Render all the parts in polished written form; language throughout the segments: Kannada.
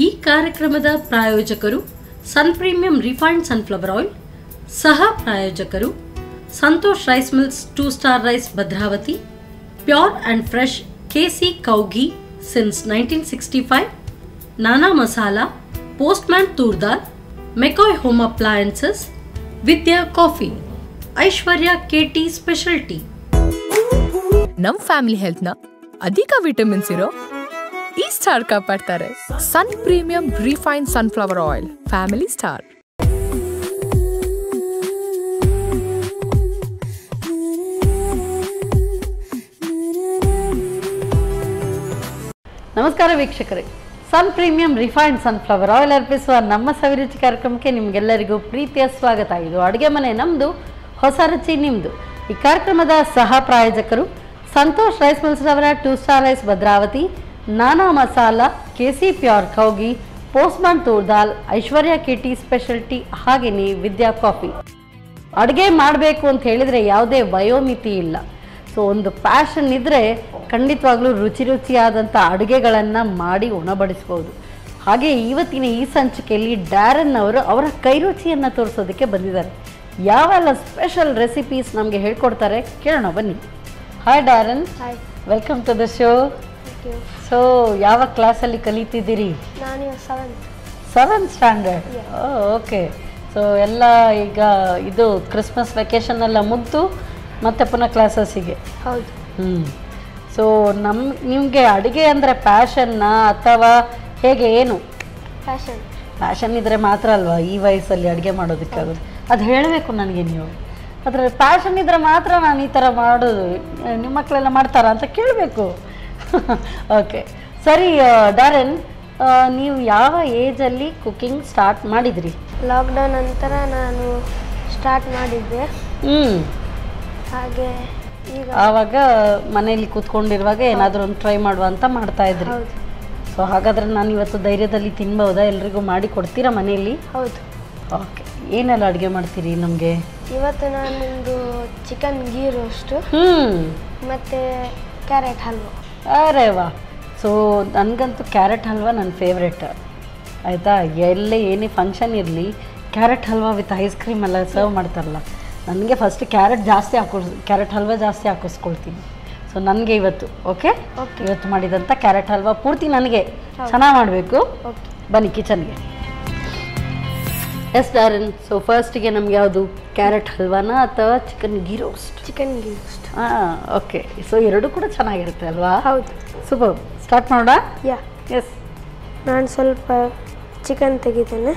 ಈ ಕಾರ್ಯಕ್ರಮದ ಪ್ರಾಯೋಜಕರು ಸನ್ ಪ್ರೀಮಿಯಂ ರಿಫೈನ್ಡ್ ಸನ್ಫ್ಲವರ್ ಆಯಿಲ್, ಸಹ ಪ್ರಾಯೋಜಕರು Santosh rice mills 2 star rice Bhadravati, pure and fresh KC cow ghee since 1965, Nana masala, Postman toor dal, McCoy home appliances, Vidya coffee, Aishwarya KT special tea. ನಮ್ ಫ್ಯಾಮಿಲಿ ಹೆಲ್ತ್ ನ ಅಧಿಕ ವಿಟಮಿನ್ಸ್ ಇರೋ ಈ ಸ್ಟಾರ್ ಕಾಪಾಡ್ತಾರೆ. ಸನ್ premium refine sunflower oil, family star. ನಮಸ್ಕಾರ ವೀಕ್ಷಕರೇ, Sun premium refined sunflower oil ಅರ್ಪಿಸುವ ನಮ್ಮ ಸವಿರುಚಿ ಕಾರ್ಯಕ್ರಮಕ್ಕೆ ನಿಮಗೆಲ್ಲರಿಗೂ ಪ್ರೀತಿಯ ಸ್ವಾಗತ. ಇದು ಅಡುಗೆ ಮನೆ ನಮ್ಮದು, ಹೊಸ ರುಚಿ ನಿಮ್ಮದು. ಈ ಕಾರ್ಯಕ್ರಮದ ಸಹ ಪ್ರಾಯೋಜಕರು ಸಂತೋಷ್ ರೈಸ್ ಮಿಲ್ಸ್ ರವರ 2 ಸ್ಟಾರ್ ರೈಸ್ ಭದ್ರಾವತಿ, ನಾನಾ ಮಸಾಲಾ, KC ಪ್ಯೂರ್ ಕೌ ಘೀ, ಪೋಸ್ಟ್ಮ್ಯಾನ್ ತೂರ್ ದಾಲ್, ಐಶ್ವರ್ಯ KT ಸ್ಪೆಷಲ್ ಟೀ, ಹಾಗೆಯೇ ವಿದ್ಯಾ ಕಾಫಿ. ಅಡುಗೆ ಮಾಡಬೇಕು ಅಂತ ಹೇಳಿದರೆ ಯಾವುದೇ ವಯೋಮಿತಿ ಇಲ್ಲ. ಸೊ ಒಂದು ಪ್ಯಾಷನ್ ಇದ್ದರೆ ಖಂಡಿತವಾಗ್ಲೂ ರುಚಿಯಾದಂಥ ಅಡುಗೆಗಳನ್ನು ಮಾಡಿ ಉಣಬಡಿಸ್ಬೋದು. ಹಾಗೆ ಇವತ್ತಿನ ಈ ಸಂಚಿಕೆಯಲ್ಲಿ ಡ್ಯಾರನ್ ಅವರು ಅವರ ಕೈರುಚಿಯನ್ನು ತೋರಿಸೋದಕ್ಕೆ ಬಂದಿದ್ದಾರೆ. ಯಾವೆಲ್ಲ ಸ್ಪೆಷಲ್ ರೆಸಿಪೀಸ್ ನಮಗೆ ಹೇಳ್ಕೊಡ್ತಾರೆ ಕೇಳೋಣ ಬನ್ನಿ. Hi Darren, welcome to the show. So ಯಾವ ಕ್ಲಾಸಲ್ಲಿ ಕಲಿತಿದ್ದೀರಿ? ನಾನು 7th ಸ್ಟ್ಯಾಂಡರ್ಡ್. ಓಕೆ. ಸೊ ಎಲ್ಲ ಈಗ ಇದು ಕ್ರಿಸ್ಮಸ್ ವೆಕೇಷನ್ ಎಲ್ಲ ಮುಗಿದು ಮತ್ತೆ ಪುನಃ ಕ್ಲಾಸಸ್ಸಿಗೆ. ಹೌದು. ಸೊ ನಿಮಗೆ ಅಡುಗೆ ಅಂದರೆ ಪ್ಯಾಷನ್ನ ಅಥವಾ ಹೇಗೆ, ಏನು? ಪ್ಯಾಷನ್ ಇದ್ದರೆ ಮಾತ್ರ ಅಲ್ವಾ ಈ ವಯಸ್ಸಲ್ಲಿ ಅಡುಗೆ ಮಾಡೋದಕ್ಕಾಗೋದು. ಅದು ಹೇಳಬೇಕು ನನಗೆ ನೀವು. ಅದರ ಪ್ಯಾಷನ್ ಇದ್ದರೆ ಮಾತ್ರ ನಾನು ಈ ಥರ ಮಾಡೋದು. ನಿಮ್ಮ ಮಕ್ಕಳೆಲ್ಲ ಮಾಡ್ತಾರಾ ಅಂತ ಕೇಳಬೇಕು. ಓಕೆ, ಸರಿ ಡ್ಯಾರನ್, ನೀವು ಯಾವ ಏಜಲ್ಲಿ ಕುಕಿಂಗ್ ಸ್ಟಾರ್ಟ್ ಮಾಡಿದ್ರಿ? ಲಾಕ್ಡೌನ್ ನಂತರ ನಾನು ಸ್ಟಾರ್ಟ್ ಮಾಡಿದ್ದೆ. ಹಾಗೆ ಈಗ ಆವಾಗ ಮನೆಯಲ್ಲಿ ಕೂತ್ಕೊಂಡಿರುವಾಗ ಏನಾದರೂ ಒಂದು ಟ್ರೈ ಮಾಡುವ ಅಂತ ಮಾಡ್ತಾ ಇದ್ರಿ. ಸೊ ಹಾಗಾದರೆ ನಾನು ಇವತ್ತು ಧೈರ್ಯದಲ್ಲಿ ತಿನ್ಬೋದಾ? ಎಲ್ರಿಗೂ ಮಾಡಿ ಕೊಡ್ತೀರಾ ಮನೆಯಲ್ಲಿ? ಹೌದು. ಓಕೆ, ಏನೆಲ್ಲ ಅಡುಗೆ ಮಾಡ್ತೀರಿ ನಮಗೆ? ಇವತ್ತು ನಾನೊಂದು ಚಿಕನ್ ಗೀ ರೋಸ್ಟು ಮತ್ತು ಕ್ಯಾರೆಟ್ ಹಲ್ವಾ. ಅರೆ ವಾ. ಸೊ ನನಗಂತೂ ಕ್ಯಾರೆಟ್ ಹಲ್ವಾ ನನ್ನ ಫೇವ್ರೆಟ್. ಆಯಿತಾ, ಎಲ್ಲೇ ಏನೇ ಫಂಕ್ಷನ್ ಇರಲಿ carrot halwa with ice cream ಎಲ್ಲ ಸರ್ವ್ ಮಾಡ್ತಾರಲ್ಲ, ನನಗೆ ಫಸ್ಟ್ ಕ್ಯಾರೆಟ್ ಹಲ್ವಾ ಜಾಸ್ತಿ ಹಾಕಿಸ್ಕೊಳ್ತೀನಿ. ಸೊ ನನಗೆ ಇವತ್ತು ಇವತ್ತು ಮಾಡಿದಂಥ ಕ್ಯಾರೆಟ್ ಹಲ್ವಾ ಪೂರ್ತಿ ನನಗೆ ಚೆನ್ನಾಗಿ ಮಾಡಬೇಕು. ಬನ್ನಿ ಕಿಚನ್ಗೆ. ಎಸ್ ಡ್ಯಾರನ್, ಸೊ ಫಸ್ಟಿಗೆ ನಮ್ಗೆ ಯಾವುದು, ಕ್ಯಾರೆಟ್ ಹಲ್ವಾನ ಅಥವಾ chicken ghee roast? Chicken ghee roast. Okay. So ಎರಡೂ ಕೂಡ ಚೆನ್ನಾಗಿರುತ್ತೆ ಅಲ್ವಾ? ಹೌದು. ಸೂಪರ್. ಸ್ಟಾರ್ಟ್ ಮಾಡೋಣ? ಯಾ. ಎಸ್. ನಾನು ಸ್ವಲ್ಪ ಚಿಕನ್ ತೆಗಿತೇನೆ.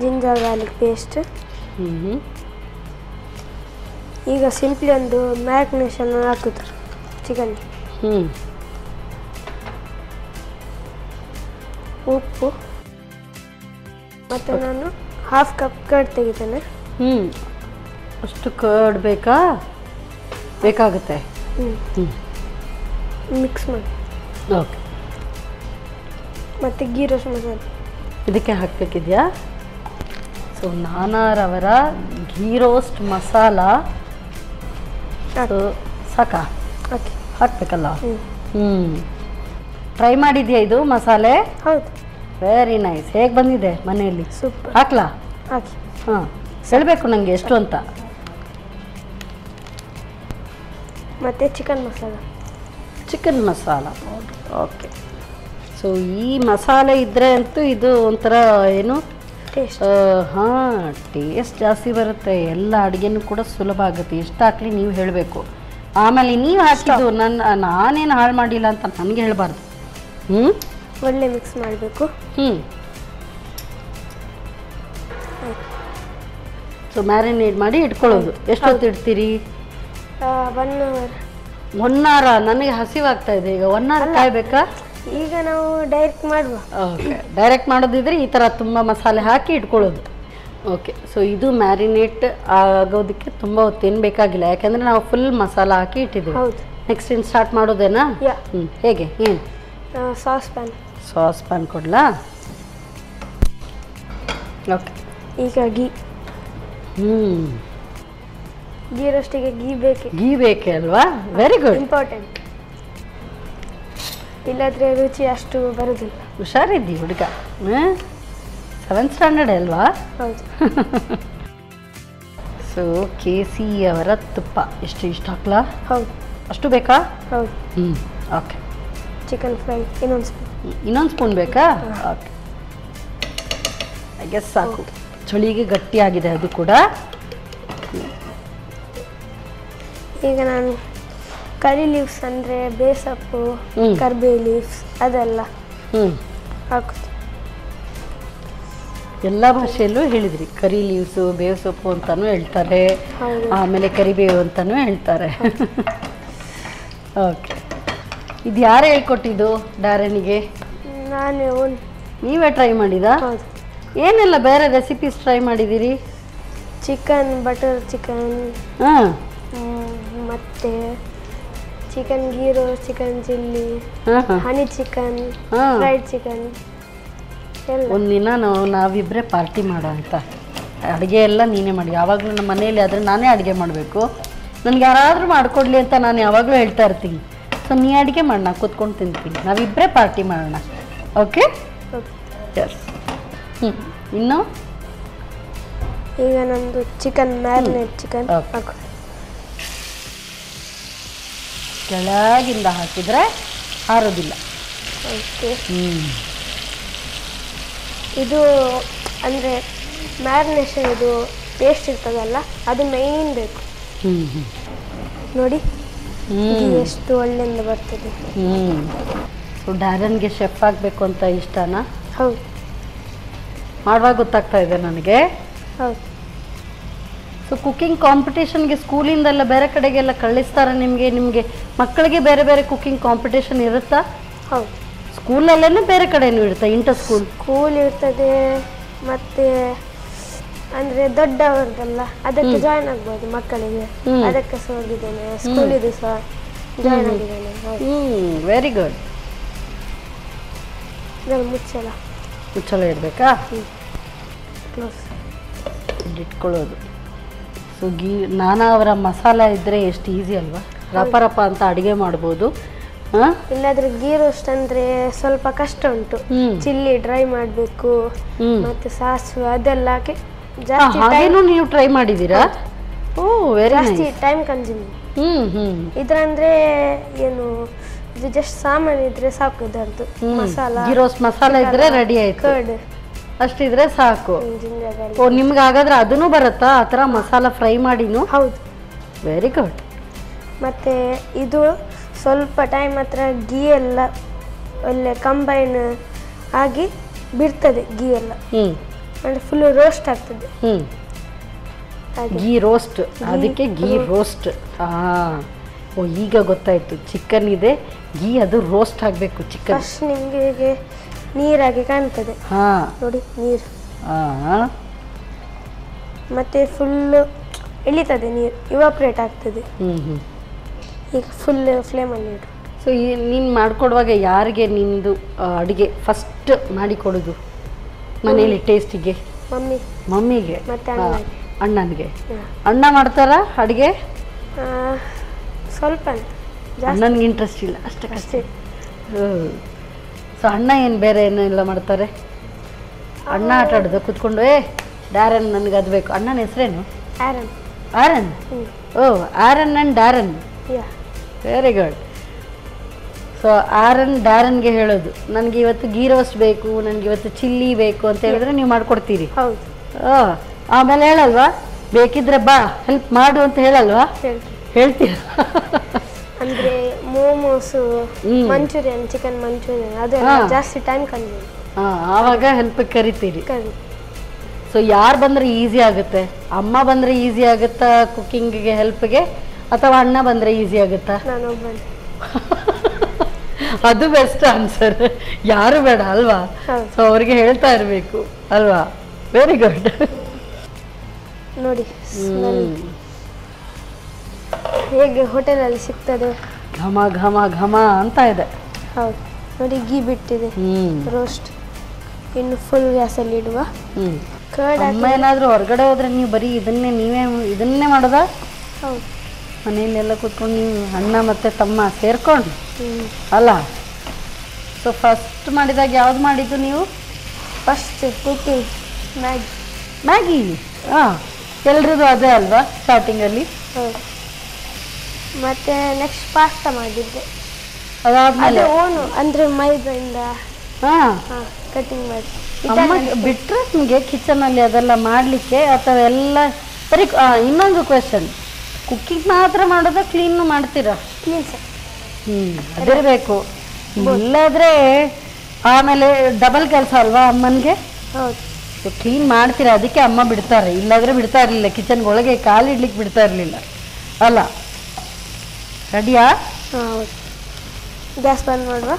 Ginger garlic paste. ಈಗ ಸಿಂಪ್ಲಿ ಒಂದು ಮ್ಯಾರಿನೇಷನ್ ಹಾಕುತ್ತಾರೆ ಚಿಕನ್. ಉಪ್ಪು ಮತ್ತು ನಾನು 1/2 ಕಪ್ ಕರ್ಡ್ ತೆಗಿತೇನೆ. ಅಷ್ಟು ಕರ್ಡ್ ಬೇಕಾಗುತ್ತೆ. ಮಿಕ್ಸ್ ಮಾಡಿ. ಓಕೆ. ಮತ್ತು ಗೀ ರೋಸ್ಟ್ ಮಸಾಲೆ ಇದಕ್ಕೆ ಹಾಕಬೇಕಿದೆಯಾ? ಸೊ ನಾನಾರವರ ಗೀ ರೋಸ್ಟ್ ಮಸಾಲ ಸಾಕಾ? ಓಕೆ, ಹಾಕಬೇಕಲ್ಲ. ಟ್ರೈ ಮಾಡಿದ್ಯಾ ಇದು ಮಸಾಲೆ? ಹೌದು. Very nice. ಹೇಗೆ ಬಂದಿದೆ ಮನೆಯಲ್ಲಿ? ಸೂಪರ್. ಹಾಕ್ಲಾ? ಹಾಕಿ. ಹೇಳಬೇಕು ನನಗೆ ಎಷ್ಟು ಅಂತ. ಮತ್ತು ಚಿಕನ್ ಮಸಾಲ. ಓಕೆ. ಸೊ ಈ ಮಸಾಲೆ ಇದ್ದರೆ ಅಂತೂ ಇದು ಒಂಥರ ಏನು ಟೇಸ್ಟ್. ಟೇಸ್ಟ್ ಜಾಸ್ತಿ ಬರುತ್ತೆ. ಎಲ್ಲ ಅಡುಗೆನೂ ಕೂಡ ಸುಲಭ ಆಗುತ್ತೆ. ಎಷ್ಟು ಹಾಕಲಿ ನೀವು ಹೇಳಬೇಕು. ಆಮೇಲೆ ನೀವು ಹಾಕಿದ್ದು ನಾನೇನು ಹಾಳು ಮಾಡಿಲ್ಲ ಅಂತ ನನಗೆ ಹೇಳಬಾರ್ದು. ಒಳ್ಳೆ ಮಿಕ್ಸ್ ಮಾಡಬೇಕು. ಸೊ ಮ್ಯಾರಿನೇಟ್ ಮಾಡಿ ಇಟ್ಕೊಳ್ಳೋದು. ಎಷ್ಟೊತ್ತು ಇಡ್ತೀರಿ? 1 ಅವರ್. 1 ಅವರ್? ನನಗೆ ಹಸಿವಾಗ್ತಾ ಇದೆ ಈಗ. 1 ಅವರ್ ಕಾಯಬೇಕಾ? ಈಗ ನಾವು ಡೈರೆಕ್ಟ್ ಮಾಡುವ. ಓಕೆ, ಡೈರೆಕ್ಟ್ ಮಾಡೋದಿದ್ರೆ ಈ ಥರ ತುಂಬ ಮಸಾಲೆ ಹಾಕಿ ಇಟ್ಕೊಳ್ಳೋದು. ಓಕೆ. ಸೊ ಇದು ಮ್ಯಾರಿನೇಟ್ ಆಗೋದಕ್ಕೆ ತುಂಬ ಹೊತ್ತೇನು ಬೇಕಾಗಿಲ್ಲ, ಯಾಕೆಂದರೆ ನಾವು ಫುಲ್ ಮಸಾಲ ಹಾಕಿ ಇಟ್ಟಿದ್ದೀವಿ. ನೆಕ್ಸ್ಟ್ ಇನ್ನು ಸ್ಟಾರ್ಟ್ ಮಾಡೋದೇನಾ? ಹೇಗೆ, ಏನು? ಸಾಸ್ ಪ್ಯಾನ್ ಕೊಡಲಾ? ಓಕೆ. ಈಗ ಗೀ ರೋಸ್ಟಿಗೆ ಗೀ ಬೇಕೆ ಅಲ್ವಾ? Very good. ಇಂಪಾರ್ಟೆಂಟ್. ಇಲ್ಲದ್ರೆ ರುಚಿ ಅಷ್ಟು ಬರೋದಿಲ್ಲ. ಹುಷಾರಿದ್ದಿ ಹುಡುಗ. 7th ಸ್ಟ್ಯಾಂಡರ್ಡ್ ಅಲ್ವಾ? ಹೌದು. ಸೊ KC ಅವರ ತುಪ್ಪ ಇಷ್ಟು ಹಾಕ್ಲಾ? ಹೌದು. ಅಷ್ಟು ಬೇಕಾ? ಹೌದು. ಓಕೆ. ಚಿಕನ್ ಫ್ರೈ ಇನ್ನೊಂದು ಸ್ಪೂನ್ ಬೇಕಾ? ಓಕೆ, ಐ ಗೆಸ್ ಸಾಕು. ಚಳಿಗೆ ಗಟ್ಟಿಯಾಗಿದೆ ಅದು ಕೂಡ. ಈಗ ನಾನು ಕರಿ ಲೀವ್ಸ್ ಅಂದರೆ ಬೇಸಪ್ಪು, ಕರ್ಬೇವು ಲೀವ್ಸ್ ಅದೆಲ್ಲ ಹಾಕುದು. ಎಲ್ಲ ಭಾಷೆಯಲ್ಲೂ ಹೇಳಿದ್ರಿ. ಕರಿ ಲೀವ್ಸು, ಬೇವು ಸೊಪ್ಪು ಅಂತಾನೂ ಹೇಳ್ತಾರೆ, ಆಮೇಲೆ ಕರಿಬೇವು ಅಂತಾನೂ ಹೇಳ್ತಾರೆ. ಓಕೆ, ಇದು ಯಾರು ಹೇಳ್ಕೊಟ್ಟಿದ್ದು ಡ್ಯಾರನಿಗೆ? ನಾನೇ ನೀವೇ ಟ್ರೈ ಮಾಡಿದಾ? ಏನೆಲ್ಲ ಬೇರೆ ರೆಸಿಪೀಸ್ ಟ್ರೈ ಮಾಡಿದ್ದೀರಿ? ಚಿಕನ್, ಬಟರ್ ಚಿಕನ್, ಮತ್ತು chicken ghee roast, chicken chilli, honey chicken, fried chicken. ಒಂದಿನ ನಾವಿಬ್ಬರೇ ಪಾರ್ಟಿ ಮಾಡೋ ಅಂತ. ಅಡುಗೆ ಎಲ್ಲ ನೀನೇ ಮಾಡಿ. ಯಾವಾಗಲೂ ನಮ್ಮ ಮನೇಲಿ ಆದರೆ ನಾನೇ ಅಡುಗೆ ಮಾಡಬೇಕು. ನನಗೆ ಯಾರಾದರೂ ಮಾಡಿಕೊಡ್ಲಿ ಅಂತ ನಾನು ಯಾವಾಗಲೂ ಹೇಳ್ತಾ ಇರ್ತೀನಿ. ಸೊ ನೀ ಅಡುಗೆ ಮಾಡಿ, ನಾ ಕೂತ್ಕೊಂಡು ತಿಂತೀನಿ. ನಾವಿಬ್ಬರೇ ಪಾರ್ಟಿ ಮಾಡೋಣ. ಓಕೆ? ಎಸ್. ಇನ್ನು ಈಗ ನಮ್ಮದು ಚಿಕನ್ ಮ್ಯಾರಿನೇಟ್ ಚಿಕನ್ ಹಾಕೋದು. ಕೆಳಗಿಂದ ಹಾಕಿದರೆ ಹಾರೋದಿಲ್ಲ. ಓಕೆ. ಇದು ಅಂದರೆ ಮ್ಯಾರಿನೇಷನ್ ಇದು ಪೇಸ್ಟ್ ಇರ್ತದಲ್ಲ, ಅದು ಮೇಯ್ನ್ ಬೇಕು. ನೋಡಿ ಎಷ್ಟು ಒಳ್ಳೆಯಿಂದ ಬರ್ತದೆ. ಸೊ ಡ್ಯಾರನ್ಗೆ ಶೆಫ್ ಆಗಬೇಕು ಅಂತ ಇಷ್ಟನಾ? ಹೌದು. ಮಾಡುವಾಗ ಗೊತ್ತಾಗ್ತಾ ಇದೆ ನನಗೆ. ಹೌದು. ಸೊ ಕುಕ್ಕಿಂಗ್ ಕಾಂಪಿಟೇಷನ್ಗೆ ಸ್ಕೂಲಿಂದೆಲ್ಲ ಬೇರೆ ಕಡೆಗೆಲ್ಲ ಕಳಿಸ್ತಾರೆ ನಿಮಗೆ ಮಕ್ಕಳಿಗೆ ಬೇರೆ ಬೇರೆ ಕುಕ್ಕಿಂಗ್ ಕಾಂಪಿಟೇಷನ್ ಇರುತ್ತಾ? ಹೌದು. ಸ್ಕೂಲಲ್ಲೇ ಬೇರೆ ಕಡೆನೂ ಇರುತ್ತೆ? ಇಂಟರ್ ಸ್ಕೂಲ್ ಇರ್ತದೆ, ಮತ್ತು ಅಂದರೆ ದೊಡ್ಡವ್ರದ್ದಲ್ಲ ಅದಕ್ಕೆ ಜಾಯ್ನ್ ಆಗ್ಬೋದು ಮಕ್ಕಳಿಗೆ. ಅದಕ್ಕೆ ಸಹ ಹೋಗಿದ್ದೇನೆ, ಸ್ಕೂಲಿದು ಸಹ ಜಾಯ್ನ್ ಆಗಿದ್ದೇನೆ. Very good. ಮುಚ್ಚಳ ಇಡಬೇಕಾ? ಕ್ಲೋಸ್ ಇಟ್ಕೊಳ್ಳೋದು. ಸೊ ನಾನಾ ಅವರ ಮಸಾಲ ಇದ್ದರೆ ಎಷ್ಟು ಈಸಿ ಅಲ್ವಾ? ರಪ ಅಂತ ಅಡುಗೆ ಮಾಡ್ಬೋದು. ಇಲ್ಲಾದ್ರೆ ಗೀ ರೋಸ್ಟ್ ಅಂದ್ರೆ ಸ್ವಲ್ಪ ಕಷ್ಟ ಉಂಟು. ಚಿಲ್ಲಿ ಡ್ರೈ ಮಾಡಬೇಕು, ಮತ್ತೆ ಸಾಸಿವೆ ಅದೆಲ್ಲ ಹಾಕಿ ಜಾಸ್ತಿ ನೀವು ಟ್ರೈ ಮಾಡಿದ್ದೀರಾ? ಓ ವೆರಿ ನೈಸ್. ಜಾಸ್ತಿ ಟೈಮ್ ಕನ್ಸ್ಯೂಮಿಂಗ್. ಇದ್ರಂದ್ರೆ ಏನು, ಇದು ಜಸ್ಟ್ ಸಾಮಾನು ಇದ್ರೆ ಸಾಕು. ಇದರದ್ದು ಮಸಾಲ, ಗೀ ರೋಸ್ಟ್ ಮಸಾಲ ಇದ್ರೆ ರೆಡಿ ಆಯ್ತು. ಕರ್ಡ್ ಅಷ್ಟಿದ್ರೆ ಸಾಕು. ಓ ನಿಮ್ಗೆ ಹಾಗಾದ್ರೆ ಅದನ್ನು ಬರುತ್ತಾ ಆ ಥರ ಮಸಾಲ ಫ್ರೈ ಮಾಡಿನೂ? ಹೌದು. Very good. ಮತ್ತೆ ಇದು ಸ್ವಲ್ಪ ಟೈಮ್ ಹತ್ರ ಗೀ ಎಲ್ಲ ಒಳ್ಳೆ ಕಂಬೈನ್ ಆಗಿ ಬಿಡ್ತದೆ. ಗೀ ಎಲ್ಲ ಅಂದರೆ ಫುಲ್ ರೋಸ್ಟ್ ಆಗ್ತದೆ. ಗೀ ರೋಸ್ಟ್, ಅದಕ್ಕೆ ಗೀ ರೋಸ್ಟ್. ಓ ಈಗ ಗೊತ್ತಾಯ್ತು. ಚಿಕನ್ ಇದೆ, ಗೀ ಅದು ರೋಸ್ಟ್ ಆಗಬೇಕು. ಚಿಕನ್ ಫಸ್ಟ್ ನಿಮಗೆ ನೀರಾಗಿ ಕಾಣ್ತದೆ. ನೋಡಿ ನೀರು, ಮತ್ತೆ ಫುಲ್ಲು ಇಳಿತದೆ, ನೀರು ಇವಾಪ್ರೇಟ್ ಆಗ್ತದೆ. ಈಗ ಫುಲ್ ಫ್ಲೇಮಲ್ಲಿ ಇಡು. ಸೊ ನೀನು ಮಾಡಿಕೊಡುವಾಗ ಯಾರಿಗೆ ನಿಂದು ಅಡುಗೆ ಫಸ್ಟ್ ಮಾಡಿಕೊಡೋದು ಮನೇಲಿ ಟೇಸ್ಟಿಗೆ? ಮಮ್ಮಿಗೆ. ಮತ್ತೆ ಅಣ್ಣನಿಗೆ. ಅಣ್ಣ ಮಾಡ್ತಾರಾ ಅಡುಗೆ? ಸ್ವಲ್ಪ. ಅಣ್ಣನಿಗೆ ಇಂಟ್ರೆಸ್ಟ್ ಇಲ್ಲ ಅಷ್ಟೇ. ಸೊ ಅಣ್ಣ ಏನು ಬೇರೆ ಏನೆಲ್ಲ ಮಾಡ್ತಾರೆ? ಅಣ್ಣ ಆಟ ಆಡೋದು ಕೂತ್ಕೊಂಡು, ಡ್ಯಾರನ್ ನನಗೆ ಅದು ಬೇಕು. ಅಣ್ಣನ ಹೆಸರೇನು? Aaron. Oh Aaron and Darren. Very good. So ಡ್ಯಾರನ್ಗೆ ಹೇಳೋದು ನನಗೆ ಇವತ್ತು ಗೀ ರೋಸ್ಟ್ ಬೇಕು, ನನಗೆ ಇವತ್ತು ಚಿಲ್ಲಿ ಬೇಕು ಅಂತ ಹೇಳಿದ್ರೆ ನೀವು ಮಾಡಿಕೊಡ್ತೀರಿ? ಹೌದು. ಆಮೇಲೆ ಹೇಳಲ್ವಾ ಬೇಕಿದ್ರೆ ಬಾ ಹೆಲ್ಪ್ ಮಾಡು ಅಂತ ಹೇಳಲ್ವಾ? ಹೇಳ್ತೀರ? ಅಂದರೆ ಮೋಮೋಸು, ಮಂಚೂರಿಯನ್, ಚಿಕನ್ ಮಂಚೂರಿಯನ್ ಅದೆಲ್ಲ ಜಾಸ್ತಿ ಟೈಮ್ ಕನ್ಸ್ಯೂಮ್. ಆವಾಗ ಹೆಲ್ಪ್ ಕರಿತೀರಿ. ಸೊ ಯಾರು ಬಂದರೆ ಈಸಿ ಆಗುತ್ತೆ? ಅಮ್ಮ ಬಂದರೆ ಈಸಿ ಆಗುತ್ತಾ ಕುಕ್ಕಿಂಗಿಗೆ ಹೆಲ್ಪ್ಗೆ, ಅಥವಾ ಅಣ್ಣ ಬಂದರೆ ಈಸಿ ಆಗುತ್ತಾ? ನಾನೊಬ್ಬನೇ. ಅದು ಬೆಸ್ಟ್ ಆನ್ಸರ್. ಯಾರು ಬೇಡ ಅಲ್ವಾ? ಸೊ ಅವ್ರಿಗೆ ಹೇಳ್ತಾ ಇರಬೇಕು ಅಲ್ವಾ? Very good. ನೋಡಿ ಹೇಗೆ ಹೋಟೆಲಲ್ಲಿ ಸಿಗ್ತದೆ, ಘಮ ಘಮ ಘಮ ಅಂತ ಇದೆ. ಹೌದು. ನೋಡಿ ಗೀ ಬಿಟ್ಟಿದೆ, ರೋಸ್ಟ್. ಇನ್ನು ಫುಲ್ ಗ್ಯಾಸಲ್ಲಿ ಇಡುವ. ಅಮ್ಮ ಏನಾದರೂ ಹೊರಗಡೆ ಹೋದ್ರೆ ನೀವು ಬರೀ ಇದನ್ನೇ ಮಾಡೋದಾ? ಸೊ ಫಸ್ಟ್ ಮಾಡಿದಾಗ ಯಾವ್ದು ಮಾಡಿದ್ದು ನೀವು? First cooking Maggi. ಹಾಂ, ಎಲ್ರದ್ದು ಅದೇ ಅಲ್ವಾ ಸ್ಟಾರ್ಟಿಂಗಲ್ಲಿ? ಹೌದು. ಮತ್ತು ನೆಕ್ಸ್ಟ್ ಪಾಸ್ತಾ ಮಾಡಿದ್ದೆ. ಅದಾದ್ಮೇಲೆ ಓನು ಅಂದರೆ ಮೈದಾಯಿಂದ ಹಾಂ ಕಟಿಂಗ್ ಮಾಡಿ. ಅಮ್ಮ ಬಿಟ್ಟರೆ ನಿಮಗೆ ಕಿಚನಲ್ಲಿ ಅದೆಲ್ಲ ಮಾಡಲಿಕ್ಕೆ ಅಥವಾ ಎಲ್ಲ ಬರೀ ಇನ್ನೊಂದು ಕ್ವೆಶನ್, ಕುಕ್ಕಿಂಗ್ ಮಾತ್ರ ಮಾಡೋದಾ ಕ್ಲೀನು ಮಾಡ್ತೀರಾ? Clean sir. ಅದಿರಬೇಕು, ಇಲ್ಲಾದರೆ ಆಮೇಲೆ ಡಬಲ್ ಕೆಲಸ ಅಲ್ವಾ ಅಮ್ಮನಿಗೆ? ಹೌದು. ಸೊ ಕ್ಲೀನ್ ಮಾಡ್ತೀರಾ, ಅದಕ್ಕೆ ಅಮ್ಮ ಬಿಡ್ತಾರೆ, ಇಲ್ಲಾದರೆ ಬಿಡ್ತಾ ಇರಲಿಲ್ಲ, ಕಿಚನ್ಗೆ ಒಳಗೆ ಕಾಲಿಡ್ಲಿಕ್ಕೆ ಬಿಡ್ತಾ ಇರಲಿಲ್ಲ ಅಲ್ಲ. ರೆಡಿಯಾ? ಹಾಂ ಹೌದು. ಗ್ಯಾಸ್ ಬಂದ್ ಮಾಡುವ.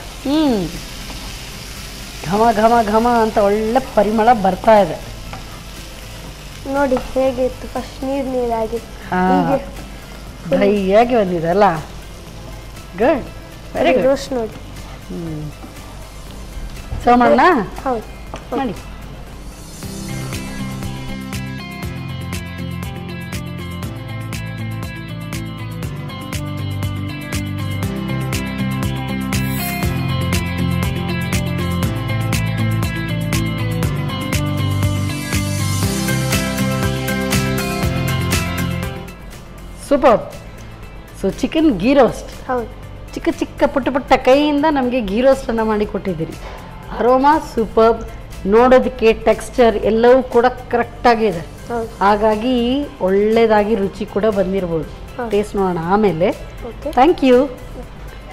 ಘಮ ಘಮ ಘಮ ಅಂತ ಒಳ್ಳೆ ಪರಿಮಳ ಬರ್ತಾ ಇದೆ ನೋಡಿ. ಹೇಗೆ ಇತ್ತು ಫಸ್ಟ್ ನೀರಾಗಿ, ಡ್ರೈ ಆಗಿ ಬಂದಿದೆ ಅಲ್ಲ. Good, very good. ರೋಸ್ಟ್ ನೋಡಿ. ಸೋಮಣ್ಣ ಹೌದು ಮಾಡಿ. Super. So chicken ghee roast. ಹೌದು. ಚಿಕ್ಕ ಚಿಕ್ಕ ಪುಟ್ಟ ಪುಟ್ಟ ಕೈಯಿಂದ ನಮಗೆ ಗೀ ರೋಸ್ಟನ್ನು ಮಾಡಿ ಕೊಟ್ಟಿದ್ದೀರಿ. ಅರೋಮಾ ಸೂಪರ್, ನೋಡೋದಕ್ಕೆ ಟೆಕ್ಸ್ಚರ್ ಎಲ್ಲವೂ ಕೂಡ ಕರೆಕ್ಟಾಗಿದೆ. ಹಾಗಾಗಿ ಒಳ್ಳೆಯದಾಗಿ ರುಚಿ ಕೂಡ ಬಂದಿರ್ಬೋದು. ಟೇಸ್ಟ್ ನೋಡೋಣ ಆಮೇಲೆ. Thank you.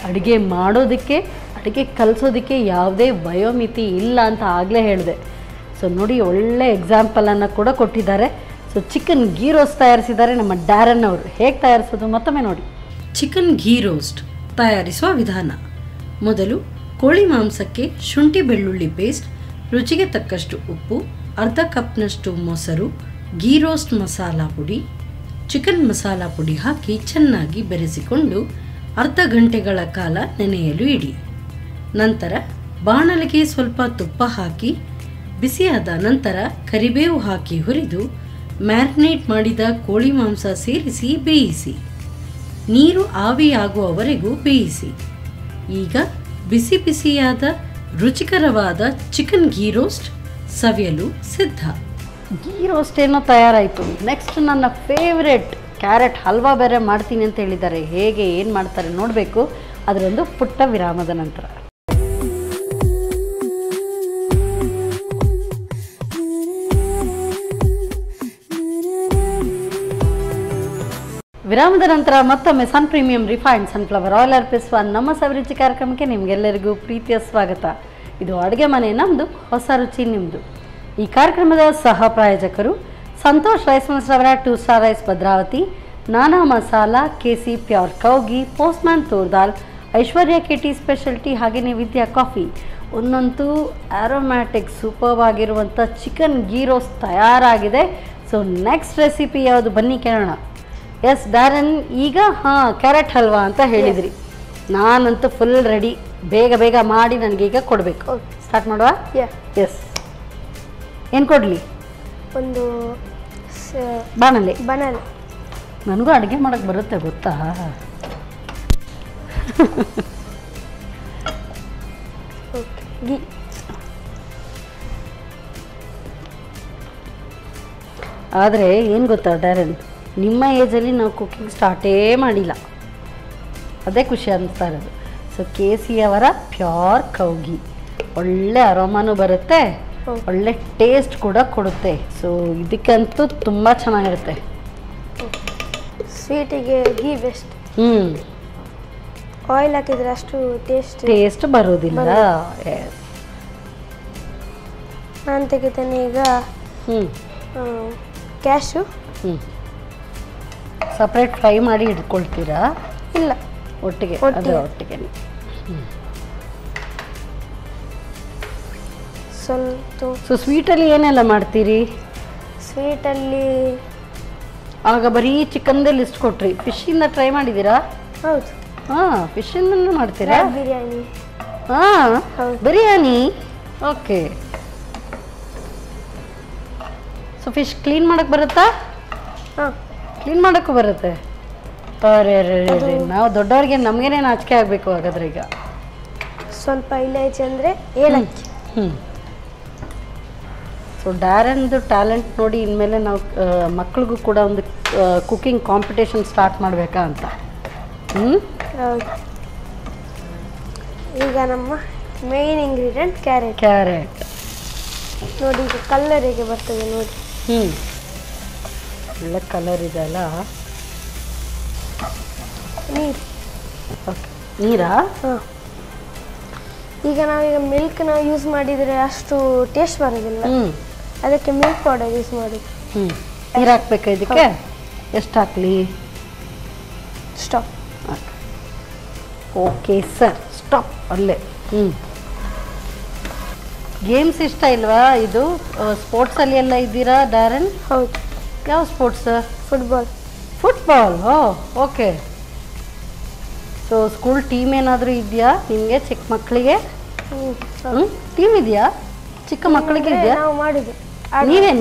ಅಡುಗೆ ಮಾಡೋದಕ್ಕೆ, ಅಡುಗೆ ಕಲಿಸೋದಕ್ಕೆ ಯಾವುದೇ ವಯೋಮಿತಿ ಇಲ್ಲ ಅಂತ ಆಗಲೇ ಹೇಳಿದೆ. ಸೊ ನೋಡಿ, ಒಳ್ಳೆ ಎಕ್ಸಾಂಪಲನ್ನು ಕೂಡ ಕೊಟ್ಟಿದ್ದಾರೆ. ಸೊ ಚಿಕನ್ ಗೀ ರೋಸ್ಟ್ ತಯಾರಿಸಿದ್ದಾರೆ ನಮ್ಮ ಡ್ಯಾರನ್ ಅವರು. ಹೇಗೆ ತಯಾರಿಸೋದು ಮತ್ತೊಮ್ಮೆ ನೋಡಿ. ಚಿಕನ್ ಗೀ ರೋಸ್ಟ್ ತಯಾರಿಸುವ ವಿಧಾನ: ಮೊದಲು ಕೋಳಿ ಮಾಂಸಕ್ಕೆ ಶುಂಠಿ ಬೆಳ್ಳುಳ್ಳಿ ಪೇಸ್ಟ್, ರುಚಿಗೆ ತಕ್ಕಷ್ಟು ಉಪ್ಪು, ಅರ್ಧ ಕಪ್ನಷ್ಟು ಮೊಸರು, ಗೀ ರೋಸ್ಟ್ ಮಸಾಲ ಪುಡಿ, ಚಿಕನ್ ಮಸಾಲ ಪುಡಿ ಹಾಕಿ ಚೆನ್ನಾಗಿ ಬೆರೆಸಿಕೊಂಡು ಅರ್ಧ ಗಂಟೆಗಳ ಕಾಲ ನೆನೆಯಲು ಇಡಿ. ನಂತರ ಬಾಣಲೆಗೆ ಸ್ವಲ್ಪ ತುಪ್ಪ ಹಾಕಿ ಬಿಸಿಯಾದ ನಂತರ ಕರಿಬೇವು ಹಾಕಿ ಹುರಿದು ಮ್ಯಾರಿನೇಟ್ ಮಾಡಿದ ಕೋಳಿ ಮಾಂಸ ಸೇರಿಸಿ ಬೇಯಿಸಿ. ನೀರು ಆವಿಯಾಗುವವರೆಗೂ ಬೇಯಿಸಿ. ಈಗ ಬಿಸಿ ಬಿಸಿಯಾದ ರುಚಿಕರವಾದ ಚಿಕನ್ ಗೀ ರೋಸ್ಟ್ ಸವಿಯಲು ಸಿದ್ಧ. ಗೀ ರೋಸ್ಟ್ ಏನೋ ತಯಾರಾಯಿತು. ನೆಕ್ಸ್ಟ್ ನನ್ನ ಫೇವ್ರೆಟ್ ಕ್ಯಾರೆಟ್ ಹಲ್ವಾ ಬೇರೆ ಮಾಡ್ತೀನಿ ಅಂತ ಹೇಳಿದ್ದಾರೆ. ಹೇಗೆ ಏನು ಮಾಡ್ತಾರೆ ನೋಡಬೇಕು. ಅದರೊಂದು ಪುಟ್ಟ ವಿರಾಮದ ನಂತರ. ವಿರಾಮದ ನಂತರ ಮತ್ತೊಮ್ಮೆ ಸನ್ ಪ್ರೀಮಿಯಂ ರಿಫೈನ್ಡ್ ಸನ್ಫ್ಲವರ್ ಆಯಿಲ್ ಅರ್ಪಿಸುವ ನಮ್ಮ ಸವಿರುಚಿ ಕಾರ್ಯಕ್ರಮಕ್ಕೆ ನಿಮಗೆಲ್ಲರಿಗೂ ಪ್ರೀತಿಯ ಸ್ವಾಗತ. ಇದು ಅಡುಗೆ ಮನೆ ನಮ್ಮದು, ಹೊಸ ರುಚಿ ನಿಮ್ಮದು. ಈ ಕಾರ್ಯಕ್ರಮದ ಸಹ ಪ್ರಾಯೋಜಕರು ಸಂತೋಷ್ ರೈಸ್ ಮಿಲ್ಸ್ ರವರ 2 star rice Bhadravati, Nana masala, KC pure cow ghee, Postman toor dal, Aishwarya KT specialty, ಹಾಗೆಯೇ ವಿದ್ಯಾ ಕಾಫಿ. ಒಂದಂತೂ ಆರೋಮ್ಯಾಟಿಕ್ ಸೂಪರ್ಬ್ ಆಗಿರುವಂಥ ಚಿಕನ್ ಗೀ ರೋಸ್ಟ್ ತಯಾರಾಗಿದೆ. ಸೊ ನೆಕ್ಸ್ಟ್ ರೆಸಿಪಿ ಯಾವುದು ಬನ್ನಿ ಕೇಳೋಣ. ಎಸ್ ಡ್ಯಾರನ್, ಈಗ ಕ್ಯಾರೆಟ್ ಹಲ್ವಾ ಅಂತ ಹೇಳಿದ್ರಿ. ನಾನಂತೂ ಫುಲ್ ರೆಡಿ. ಬೇಗ ಬೇಗ ಮಾಡಿ ನನಗೀಗ ಕೊಡಬೇಕು. ಸ್ಟಾರ್ಟ್ ಮಾಡುವ? ಎಸ್. ಏನು ಕೊಡಲಿ? ಒಂದು ಬಾಣಲೆ. ನನಗೂ ಅಡುಗೆ ಮಾಡೋಕ್ಕೆ ಬರುತ್ತೆ ಗೊತ್ತಾ? ಗೀ. ಆದರೆ ಏನು ಗೊತ್ತಾ ಡ್ಯಾರನ್, ನಿಮ್ಮ ಏಜಲ್ಲಿ ನಾವು ಕುಕ್ಕಿಂಗ್ ಸ್ಟಾರ್ಟೇ ಮಾಡಿಲ್ಲ. ಅದೇ ಖುಷಿ ಅನ್ನಿಸ್ತಾ ಇರೋದು. ಸೊ KC ಅವರ ಪ್ಯೂರ್ ಕೌಗಿ ಒಳ್ಳೆ ಅರೋಮಾನು ಬರುತ್ತೆ, ಒಳ್ಳೆ ಟೇಸ್ಟ್ ಕೂಡ ಕೊಡುತ್ತೆ. ಸೊ ಇದಕ್ಕಂತೂ ತುಂಬ ಚೆನ್ನಾಗಿರುತ್ತೆ. ಸ್ವೀಟಿಗೆ ಗೀ ಬೆಸ್ಟ್. ಆಯಿಲ್ ಹಾಕಿದ್ರೆ ಅಷ್ಟು ಟೇಸ್ಟ್ ಬರೋದಿಲ್ಲ. ನಾನು ತೆಗಿತೇನೆ ಈಗ. ಕ್ಯಾಶು ಸಪ್ರೇಟ್ ಫ್ರೈ ಮಾಡಿ ಇಟ್ಕೊಳ್ತೀರಾ? ಇಲ್ಲ, ಒಟ್ಟಿಗೆ. ಸ್ವಲ್ಪ. ಸೊ ಸ್ವೀಟಲ್ಲಿ ಏನೆಲ್ಲ ಮಾಡ್ತೀರಿ? ಸ್ವೀಟಲ್ಲಿ ಆಗ ಬರೀ ಚಿಕನ್ದೇ ಲಿಸ್ಟ್ ಕೊಟ್ರಿ. ಫಿಶ್ಶಿಂದ ಟ್ರೈ ಮಾಡಿದ್ದೀರಾ? ಹೌದು. ಫಿಶ್ಶಿಂದ ಮಾಡ್ತೀರಾ? Biryani. Biryani. Okay. So fish clean ಮಾಡಕ್ಕೆ ಬರುತ್ತಾ? ಕ್ಲೀನ್ ಮಾಡೋಕ್ಕೂ ಬರುತ್ತೆ. ನಾವು ದೊಡ್ಡವ್ರಿಗೆ ನಮಗೇನೆ ನಾಚಿಕೆ ಆಗಬೇಕು ಹಾಗಾದ್ರೆ. ಈಗ ಸ್ವಲ್ಪ ಇಲೈಚಿ ಅಂದರೆ ಏಲಕ್ಕಿ. ಸೊ ಡ್ಯಾರನ್ದು ಟ್ಯಾಲೆಂಟ್ ನೋಡಿ ಇನ್ಮೇಲೆ ನಾವು ಮಕ್ಳಿಗೂ ಕೂಡ ಒಂದು ಕುಕಿಂಗ್ ಕಾಂಪಿಟೇಷನ್ ಸ್ಟಾರ್ಟ್ ಮಾಡಬೇಕಾ ಅಂತ. ಹೌದು. ಈಗ ನಮ್ಮ ಮೇನ್ ಇಂಗ್ರೀಡಿಯೆಂಟ್ ಕ್ಯಾರೆಟ್. ಕ್ಯಾರೆಟ್ ನೋಡಿ ಈಗ ಕಲರ್ ಹೇಗೆ ಬರ್ತದೆ ನೋಡಿ. ಒಳ್ಳೆ ಕಲರ್ ಇದೆ ಅಲ್ಲ. ನೀರು. ಓಕೆ, ನೀರಾ? ಹಾಂ. ಈಗ ನಾವೀಗ ಮಿಲ್ಕ್ ನಾವು ಯೂಸ್ ಮಾಡಿದರೆ ಅಷ್ಟು ಟೇಸ್ಟ್ ಬರೋದಿಲ್ಲ, ಅದಕ್ಕೆ ಮಿಲ್ಕ್ ಪೌಡರ್ ಯೂಸ್ ಮಾಡೋದು. ನೀರು ಹಾಕ್ಬೇಕಾ ಇದಕ್ಕೆ? ಎಷ್ಟು ಹಾಕ್ಲಿ? ಸ್ಟಾಪ್. ಓಕೆ ಸರ್, ಸ್ಟಾಪ್ ಅಲ್ಲೇ. ಗೇಮ್ಸ್ ಇಷ್ಟ ಇಲ್ವಾ? ಇದು ಸ್ಪೋರ್ಟ್ಸಲ್ಲಿ ಎಲ್ಲ ಇದ್ದೀರಾ ಡ್ಯಾರನ್? ಹೌದು. ಯಾವ sports? Football. Football, okay. So school team ಏನಾದರೂ ಇದೆಯಾ ನಿಮಗೆ? ಚಿಕ್ಕ ಮಕ್ಕಳಿಗೆ ಟೀಮ್ ಇದೆಯಾ? ಚಿಕ್ಕ ಮಕ್ಕಳಿಗೆ ಇದೆಯಾ? ನಾವು ಮಾಡುದು.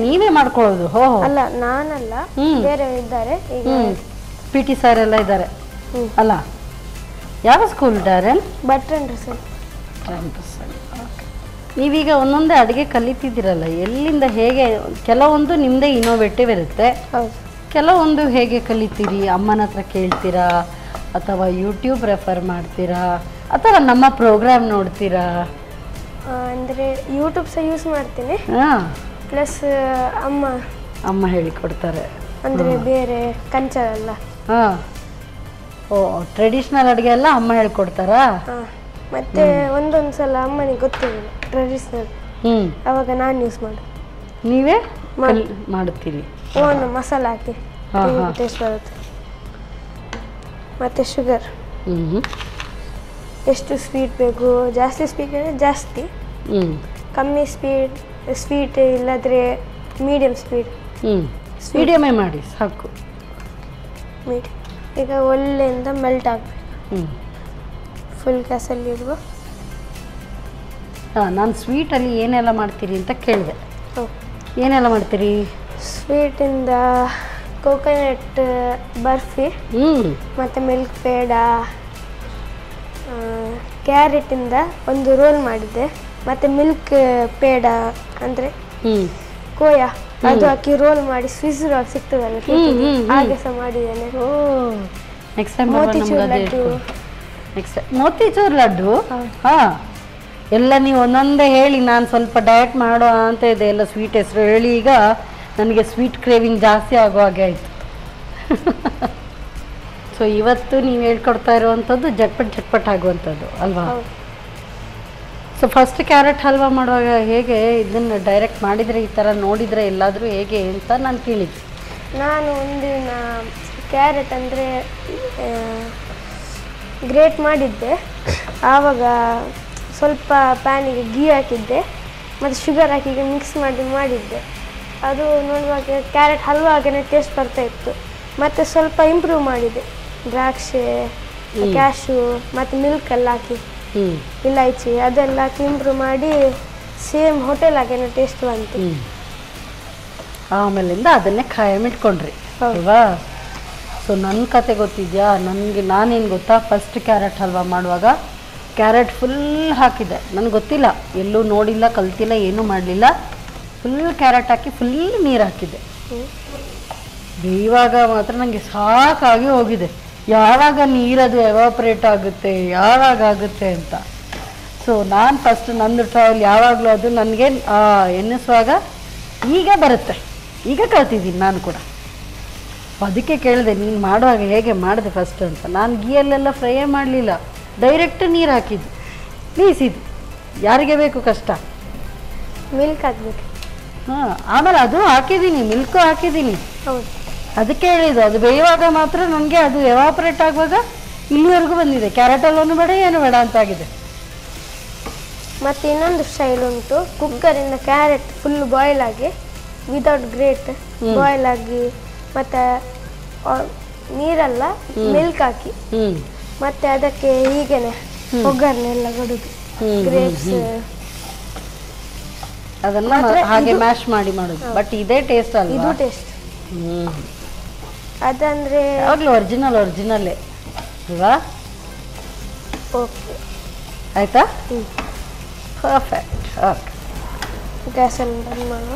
ನೀವೇ ಮಾಡ್ಕೊಳ್ಳೋದು? ಅಲ್ಲ, ನಾನಲ್ಲ, ಬೇರೆ ಇದ್ದಾರೆ. ಈಗ PT ಸರ್ ಎಲ್ಲ ಇದ್ದಾರೆ ಅಲ್ಲ? ಯಾವ ಸ್ಕೂಲ್ ಡ್ಯಾರನ್? ಬಟ್ರಂಡ್ರಸನ್. ನೀವೀಗ ಒಂದೊಂದೇ ಅಡುಗೆ ಕಲಿತಿದ್ದೀರಲ್ಲ, ಎಲ್ಲಿಂದ ಹೇಗೆ? ಕೆಲವೊಂದು ನಿಮ್ಮದೇ ಇನೋವೇಟಿವ್ ಇರುತ್ತೆ, ಕೆಲವೊಂದು ಹೇಗೆ ಕಲಿತೀರಿ? ಅಮ್ಮನ ಹತ್ರ ಕೇಳ್ತೀರಾ ಅಥವಾ ಯೂಟ್ಯೂಬ್ ರೆಫರ್ ಮಾಡ್ತೀರಾ ಅಥವಾ ನಮ್ಮ ಪ್ರೋಗ್ರಾಮ್ ನೋಡ್ತೀರಾ? ಅಂದರೆ ಯೂಟ್ಯೂಬ್ ಸಹ ಯೂಸ್ ಮಾಡ್ತೀನಿ, ಪ್ಲಸ್ ಅಮ್ಮ ಹೇಳಿಕೊಡ್ತಾರೆ. ಅಂದರೆ ಬೇರೆ ಕಂಚಲ್ಲ. ಟ್ರೆಡಿಷ್ನಲ್ ಅಡುಗೆ ಎಲ್ಲ ಅಮ್ಮ ಹೇಳ್ಕೊಡ್ತಾರಾ? ಮತ್ತೆ ಒಂದೊಂದು ಸಲ ಅಮ್ಮನಿಗೆ ಗೊತ್ತಿರಲಿಲ್ಲ ಟ್ರೆಡಿಷ್ನಲ್, ಅವಾಗ ನಾನು ಯೂಸ್ ಮಾಡಿ ನೀವೇ ಮಾಡುತ್ತೀರಿ. ಒಂದು ಮಸಾಲ ಹಾಕಿ ಟೇಸ್ಟ್ ಬರುತ್ತೆ. ಮತ್ತು ಶುಗರ್ ಎಷ್ಟು ಸ್ವೀಟ್ ಬೇಕು, ಜಾಸ್ತಿ ಸ್ವೀಟ್ ಅಂದರೆ ಜಾಸ್ತಿ, ಕಮ್ಮಿ ಸ್ವೀಟ್ ಇಲ್ಲದ್ರೆ ಮೀಡಿಯಮ್ ಮೀಡಿಯಮೇ ಮಾಡಿ ಸಾಕು. ಮೀಡಿಯಮ್. ಈಗ ಒಳ್ಳೆಯಿಂದ ಮೆಲ್ಟ್ ಆಗಬೇಕು. ಫುಲ್ ಗ್ಯಾಸಲ್ಲಿ ಇಡುವ. ನಾನು ಸ್ವೀಟಲ್ಲಿ ಏನೆಲ್ಲ ಮಾಡ್ತೀರಿ ಅಂತ ಕೇಳಿದೆ. ಏನೆಲ್ಲ ಮಾಡ್ತೀರಿ? ಸ್ವೀಟಿಂದ ಕೋಕೋನಟ್ ಬರ್ಫಿ, ಮತ್ತು ಮಿಲ್ಕ್ ಪೇಡ, ಕ್ಯಾರೆಟಿಂದ ಒಂದು ರೋಲ್ ಮಾಡಿದ್ದೆ, ಮತ್ತು ಮಿಲ್ಕ್ ಪೇಡ ಅಂದರೆ ಕೋಯಾ ಅದು ಹಾಕಿ ರೋಲ್ ಮಾಡಿ ಸ್ವಿಸ್ ರೋಲ್ ಸಿಗ್ತದಲ್ಲ, ಹಾಗೆ ಸಹ ಮಾಡಿದ್ದೇನೆ. Next time motichoor laddu. ಎಲ್ಲ ನೀವು ಒಂದೊಂದೇ ಹೇಳಿ, ನಾನು ಸ್ವಲ್ಪ ಡಯಟ್ ಮಾಡೋ ಅಂತ ಇದೆ. ಎಲ್ಲ ಸ್ವೀಟ್ ಹೆಸರು ಹೇಳಿ ಈಗ ನನಗೆ ಸ್ವೀಟ್ ಕ್ರೇವಿಂಗ್ ಜಾಸ್ತಿ ಆಗೋ ಹಾಗೆ ಆಯಿತು. ಸೊ ಇವತ್ತು ನೀವು ಹೇಳ್ಕೊಡ್ತಾ ಇರುವಂಥದ್ದು ಜಟ್ಪಟ್ ಆಗುವಂಥದ್ದು ಅಲ್ವಾ? ಸೊ ಫಸ್ಟ್ ಕ್ಯಾರೆಟ್ ಹಲ್ವಾ ಮಾಡುವಾಗ ಹೇಗೆ ಇದನ್ನು ಡೈರೆಕ್ಟ್ ಮಾಡಿದರೆ, ಈ ಥರ ನೋಡಿದರೆ ಎಲ್ಲಾದರೂ ಹೇಗೆ ಅಂತ ನಾನು ಕೇಳಿದ್ದೆ. ನಾನು ಒಂದಿನ ಕ್ಯಾರೆಟ್ ಅಂದರೆ ಗ್ರೇಟ್ ಮಾಡಿದ್ದೆ, ಆವಾಗ ಸ್ವಲ್ಪ ಪ್ಯಾನಿಗೆ ಗೀ ಹಾಕಿದ್ದೆ ಮತ್ತು ಶುಗರ್ ಹಾಕಿ ಮಿಕ್ಸ್ ಮಾಡಿದ್ದೆ. ಅದು ನೋಡುವಾಗ ಕ್ಯಾರೆಟ್ ಹಲ್ವಾಗೇ ಟೇಸ್ಟ್ ಬರ್ತಾಯಿತ್ತು. ಮತ್ತು ಸ್ವಲ್ಪ ಇಂಪ್ರೂವ್ ಮಾಡಿದೆ, ದ್ರಾಕ್ಷಿ, ಕ್ಯಾಶು ಮತ್ತು ಮಿಲ್ಕೆಲ್ಲ ಹಾಕಿ, ಇಲೈಚಿ ಅದೆಲ್ಲ ಹಾಕಿ ಇಂಪ್ರೂವ್ ಮಾಡಿ ಸೇಮ್ ಹೋಟೆಲ್ ಆಗೇನೆ ಟೇಸ್ಟ್ ಬಂತು. ಆಮೇಲಿಂದ ಅದನ್ನೇ ಖಾಯಂ ಇಟ್ಕೊಂಡ್ರಿ ಅಲ್ವಾ? ಸೊ ನನ್ನ ಕತೆ ಗೊತ್ತಿದೆಯಾ? ನಾನೇನು ಗೊತ್ತಾ, ಫಸ್ಟ್ ಕ್ಯಾರೆಟ್ ಹಲ್ವಾ ಮಾಡುವಾಗ ಕ್ಯಾರೆಟ್ ಫುಲ್ ಹಾಕಿದೆ. ನನಗೆ ಗೊತ್ತಿಲ್ಲ, ಎಲ್ಲೂ ನೋಡಿಲ್ಲ, ಕಲ್ತಿಲ್ಲ, ಏನೂ ಮಾಡಲಿಲ್ಲ. ಫುಲ್ ಕ್ಯಾರೆಟ್ ಹಾಕಿ ಫುಲ್ ನೀರು ಹಾಕಿದ್ದೆ. ಇವಾಗ ಮಾತ್ರ ನನಗೆ ಸಾಕಾಗಿ ಹೋಗಿದೆ, ಯಾವಾಗ ನೀರದು ಎವಾಪ್ರೇಟ್ ಆಗುತ್ತೆ, ಯಾವಾಗ ಆಗುತ್ತೆ ಅಂತ. ಸೊ ನಾನು ಫಸ್ಟ್ ನಂದು ಟ್ರಯಲ್ ಯಾವಾಗಲೂ ಅದು ನನಗೆ ಎನ್ನಿಸುವಾಗ ಈಗ ಬರುತ್ತೆ, ಈಗ ಕಲ್ತಿದ್ದೀನಿ ನಾನು ಕೂಡ. ಅದಕ್ಕೆ ಕೇಳಿದೆ, ನೀನು ಮಾಡುವಾಗ ಹೇಗೆ ಮಾಡಿದೆ ಫಸ್ಟ್ ಅಂತ. ನಾನು ಗೀಯಲ್ಲೆಲ್ಲ ಫ್ರೈಯೇ ಮಾಡಲಿಲ್ಲ, ಡೈರೆಕ್ಟ್ ನೀರು ಹಾಕಿದ್ದು, ನೀಸಿದ್ದು. ಯಾರಿಗೆ ಬೇಕು ಕಷ್ಟ? ಮಿಲ್ಕ್ ಹಾಕಬೇಕು. ಆಮೇಲೆ ಅದು ಹಾಕಿದ್ದೀನಿ, ಮಿಲ್ಕು ಹಾಕಿದ್ದೀನಿ. ಹೌದು, ಅದಕ್ಕೆ ಹೇಳಿದ್ದು, ಅದು ಬೇಯುವಾಗ ಮಾತ್ರ ನನಗೆ ಅದು ಎವಾಪ್ರೇಟ್ ಆಗುವಾಗ ಇಲ್ಲಿವರೆಗೂ ಬಂದಿದೆ. ಕ್ಯಾರೆಟ್ ಹಲ್ವಾನು ಬೇಡ, ಏನು ಬೇಡ ಅಂತಾಗಿದೆ. ಮತ್ತು ಇನ್ನೊಂದು ಸ್ಟೈಲ್ ಉಂಟು, ಕುಕ್ಕರಿಂದ ಕ್ಯಾರೆಟ್ ಫುಲ್ ಬಾಯ್ಲ್ ಆಗಿ ವಿದೌಟ್ ಗ್ರೇಟ್ ಬಾಯ್ಲ್ ಆಗಿ, ಮತ್ತು ನೀರೆಲ್ಲ ಮಿಲ್ಕ್ ಹಾಕಿ, ಮತ್ತು ಅದಕ್ಕೆ ಹೀಗೇನೆ ಒಗ್ಗರಣೆ ಎಲ್ಲ ಕೊಡುದು, ಗ್ರೇಪ್ಸ್ ಅದನ್ನ ಹಾಗೆ ಮ್ಯಾಶ್ ಮಾಡಿ ಮಾಡೋದು. ಬಟ್ ಇದೇ ಟೇಸ್ಟ್ ಅಲ್ಲ, ಇದು ಟೇಸ್ಟ್. ಅದಂದ್ರೆ ಯಾವಾಗಲೂ ಒರಿಜಿನಲ್ಲೇ ಅಲ್ವಾ? ಓಕೆ. ಆಯಿತಾ? ಪರ್ಫೆಕ್ಟ್. ಓಕೆ, ಗ್ಯಾಸನ್ನು ಬಂದ್ ಮಾಡುವ.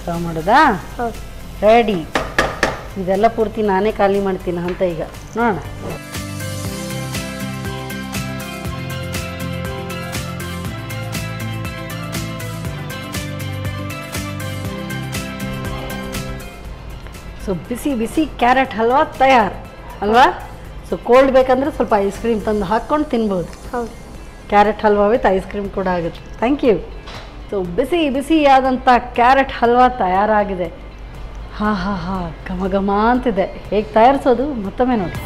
ಸರ್ವ್ ಮಾಡೋದಾ? ಹೌದು. ರೆಡಿ. ಇದೆಲ್ಲ ಪೂರ್ತಿ ನಾನೇ ಖಾಲಿ ಮಾಡ್ತೀನಿ ಅಂತ ಈಗ ನೋಡೋಣ. ಸೊ ಬಿಸಿ ಬಿಸಿ ಕ್ಯಾರೆಟ್ ಹಲ್ವಾ ತಯಾರು ಅಲ್ವಾ? ಸೊ ಕೋಲ್ಡ್ ಬೇಕಂದ್ರೆ ಸ್ವಲ್ಪ ಐಸ್ ಕ್ರೀಮ್ ತಂದು ಹಾಕ್ಕೊಂಡು ತಿನ್ಬೋದು. ಹೌದು. Carrot halwa with ice cream ಕೂಡ ಆಗುತ್ತೆ. Thank you. ಸೊ ಬಿಸಿ ಬಿಸಿಯಾದಂಥ ಕ್ಯಾರೆಟ್ ಹಲ್ವಾ ತಯಾರಾಗಿದೆ. ಹಾ ಘಮ ಘಮ ಅಂತಿದೆ. ಹೇಗೆ ತಯಾರಿಸೋದು ಮತ್ತೊಮ್ಮೆ ನೋಡಿ.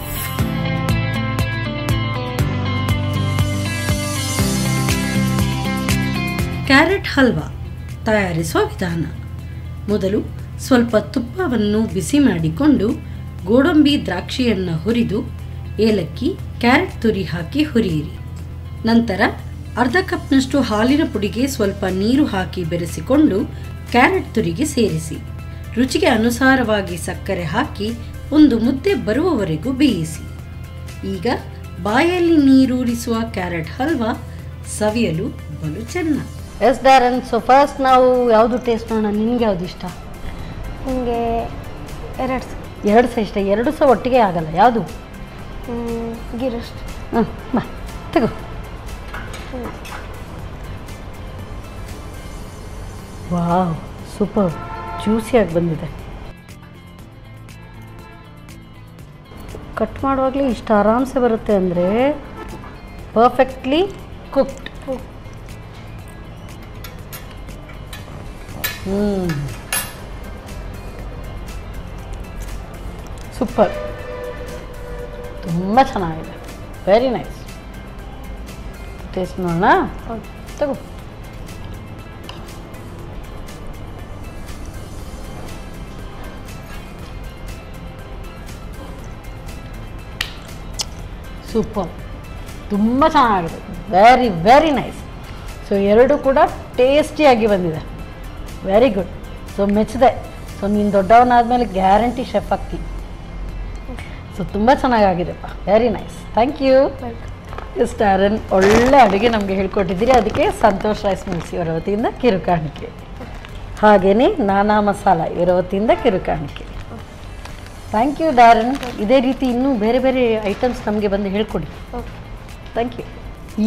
ಕ್ಯಾರೆಟ್ ಹಲ್ವಾ ತಯಾರಿಸುವ ವಿಧಾನ. ಮೊದಲು ಸ್ವಲ್ಪ ತುಪ್ಪವನ್ನು ಬಿಸಿ ಮಾಡಿಕೊಂಡು ಗೋಡಂಬಿ ದ್ರಾಕ್ಷಿಯನ್ನು ಹುರಿದು ಏಲಕ್ಕಿ ಕ್ಯಾರೆಟ್ ತುರಿ ಹಾಕಿ ಹುರಿಯಿರಿ. ನಂತರ ಅರ್ಧ ಕಪ್ನಷ್ಟು ಹಾಲಿನ ಪುಡಿಗೆ ಸ್ವಲ್ಪ ನೀರು ಹಾಕಿ ಬೆರೆಸಿಕೊಂಡು ಕ್ಯಾರೆಟ್ ತುರಿಗೆ ಸೇರಿಸಿ ರುಚಿಗೆ ಅನುಸಾರವಾಗಿ ಸಕ್ಕರೆ ಹಾಕಿ ಒಂದು ಮುದ್ದೆ ಬರುವವರೆಗೂ ಬೇಯಿಸಿ. ಈಗ ಬಾಯಲ್ಲಿ ನೀರೂರಿಸುವ ಕ್ಯಾರೆಟ್ ಹಲ್ವಾ ಸವಿಯಲು ಬಲು ಚೆನ್ನ. ಎಸ್ ಡಾರನ್, ಸೊ ಫಸ್ಟ್ ನಾವು ಯಾವುದು ಟೇಸ್ಟ್ ಮಾಡೋಣ? ನಿನ್ಗೆ ಯಾವುದು ಇಷ್ಟ? ನಿಮಗೆ ಎರಡು ಸಹ ಇಷ್ಟ. ಎರಡು ಸಹ ಒಟ್ಟಿಗೆ ಆಗಲ್ಲ. ಯಾವುದು? ಗೀ ರೋಸ್ಟ್. ಬಾ ತಗೋ. ವಾವ್, ಸೂಪರ್ ಜ್ಯೂಸಿಯಾಗಿ ಬಂದಿದೆ. ಕಟ್ ಮಾಡುವಾಗಲೇ ಇಷ್ಟು ಆರಾಮ್ಸೆ ಬರುತ್ತೆ ಅಂದರೆ ಪರ್ಫೆಕ್ಟ್ಲಿ ಕುಕ್ಡ್. ಸೂಪರ್, ತುಂಬ ಚೆನ್ನಾಗಿದೆ. Very nice. ಟೇಸ್ಟ್ ನೋಡೋಣ. ತಗೋ. ಸೂಪರ್, ತುಂಬ ಚೆನ್ನಾಗಿದೆ. Very very nice. ಸೊ ಎರಡು ಕೂಡ ಟೇಸ್ಟಿಯಾಗಿ ಬಂದಿದೆ. Very good. ಸೊ ಮೆಚ್ಚಿದೆ. ಸೊ ನೀನು ದೊಡ್ಡವನಾದ್ಮೇಲೆ ಗ್ಯಾರಂಟಿ ಶೆಫ್ ಆಗ್ತಿ. ಸೊ ತುಂಬ ಚೆನ್ನಾಗಾಗಿದೆಪ್ಪ. Very nice. Thank you. ಸ್ಟಾರನ್, ಒಳ್ಳೆ ಅಡುಗೆ ನಮಗೆ ಹೇಳ್ಕೊಟ್ಟಿದ್ದೀರಿ. ಅದಕ್ಕೆ ಸಂತೋಷ್ ರೈಸ್ ಮಿಲ್ಸ್ ಇವರ ವತಿಯಿಂದ ಕಿರುಕಾಣಿಕೆ. ಹಾಗೆಯೇ ನಾನಾ ಮಸಾಲ ಇವರ ವತಿಯಿಂದ ಕಿರುಕಾಣಿಕೆ. Thank you ಡಾರನ್. ಇದೇ ರೀತಿ ಇನ್ನೂ ಬೇರೆ ಬೇರೆ ಐಟಮ್ಸ್ ನಮಗೆ ಬಂದು ಹೇಳ್ಕೊಡಿ. Thank you.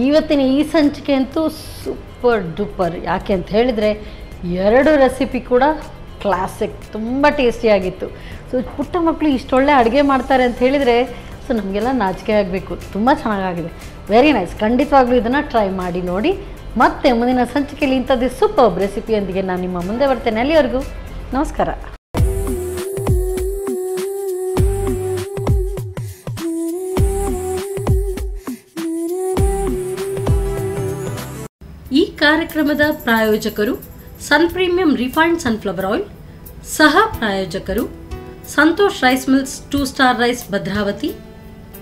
ಇವತ್ತಿನ ಈ ಸಂಚಿಕೆ ಅಂತೂ ಸೂಪರ್ ಡೂಪರ್. ಯಾಕೆ ಅಂತ ಹೇಳಿದರೆ ಎರಡು ರೆಸಿಪಿ ಕೂಡ ಕ್ಲಾಸಿಕ್, ತುಂಬ ಟೇಸ್ಟಿಯಾಗಿತ್ತು. ಸೊ ಪುಟ್ಟ ಮಕ್ಕಳು ಇಷ್ಟೊಳ್ಳೆ ಅಡುಗೆ ಮಾಡ್ತಾರೆ ಅಂತ ಹೇಳಿದರೆ ಸೊ ನಮಗೆಲ್ಲ ನಾಚಿಕೆ ಆಗಬೇಕು. ತುಂಬ ಚೆನ್ನಾಗಾಗಿದೆ. Very nice. ಖಂಡಿತವಾಗ್ಲೂ ಇದನ್ನು ಟ್ರೈ ಮಾಡಿ ನೋಡಿ. ಮತ್ತೆ ಮುಂದಿನ ಸಂಚಿಕೆಯಲ್ಲಿ ಇಂಥದ್ದೇ ಸೂಪರ್ ರೆಸಿಪಿಯೊಂದಿಗೆ ನಾನು ನಿಮ್ಮ ಮುಂದೆ ಬರ್ತೇನೆ. ಅಲ್ಲಿವರೆಗೂ ನಮಸ್ಕಾರ. ಈ ಕಾರ್ಯಕ್ರಮದ ಪ್ರಾಯೋಜಕರು ಸನ್ ಪ್ರೀಮಿಯಂ ರಿಫೈನ್ಡ್ ಸನ್ಫ್ಲವರ್ ಆಯಿಲ್. ಸಹ ಪ್ರಾಯೋಜಕರು Santosh rice mills 2 star rice Bhadravati,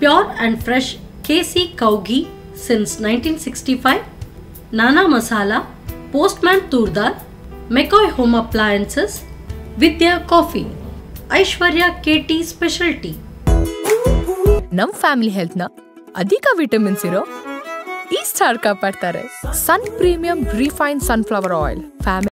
pure and fresh KC cow ghee since 1965, ನಾನಾ masala, postman toor dal, McCoy home appliances, Vidya coffee, Aishwarya KT special tea. ನಮ್ ಫ್ಯಾಮಿಲಿ ಹೆಲ್ತ್ ನ ಅಧಿಕ ವಿಟಮಿನ್ಸ್ ಇರೋ ಈ ಸ್ಟಾರ್ ಕಾಪಾಡ್ತಾರೆ. ಸನ್ premium refined sunflower oil. Family